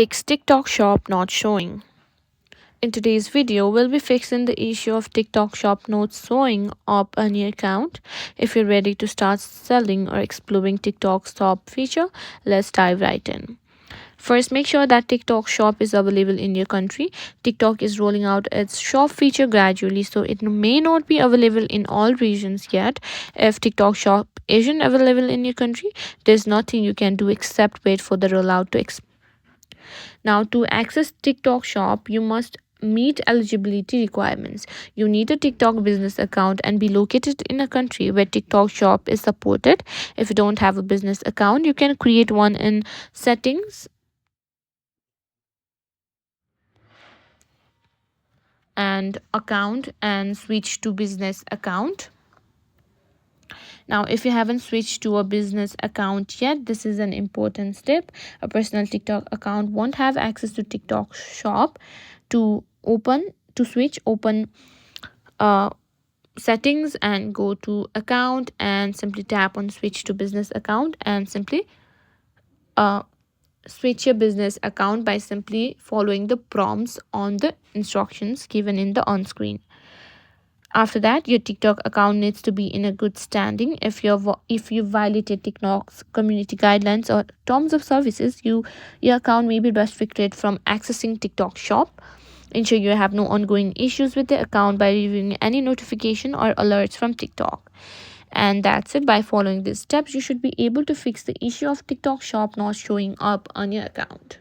Fix TikTok Shop not showing. In today's video, we'll be fixing the issue of TikTok Shop not showing up on your account. If you're ready to start selling or exploring TikTok's top feature, let's dive right in. First, make sure that TikTok Shop is available in your country. TikTok is rolling out its shop feature gradually, so it may not be available in all regions yet. If TikTok Shop isn't available in your country, there's nothing you can do except wait for the rollout to expire. Now, to access TikTok Shop, you must meet eligibility requirements. You need a TikTok business account and be located in a country where TikTok Shop is supported. If you don't have a business account, you can create one in settings and account and switch to business account. Now, if you haven't switched to a business account yet, this is an important step. A personal TikTok account won't have access to TikTok Shop. To switch, open settings and go to account and simply tap on switch to business account and simply switch your business account by simply following the prompts on the instructions given in the on screen. After that, your TikTok account needs to be in a good standing. If you violated TikTok's community guidelines or terms of services, your account may be restricted from accessing TikTok Shop. Ensure you have no ongoing issues with the account by reviewing any notification or alerts from TikTok. And that's it. By following these steps, you should be able to fix the issue of TikTok Shop not showing up on your account.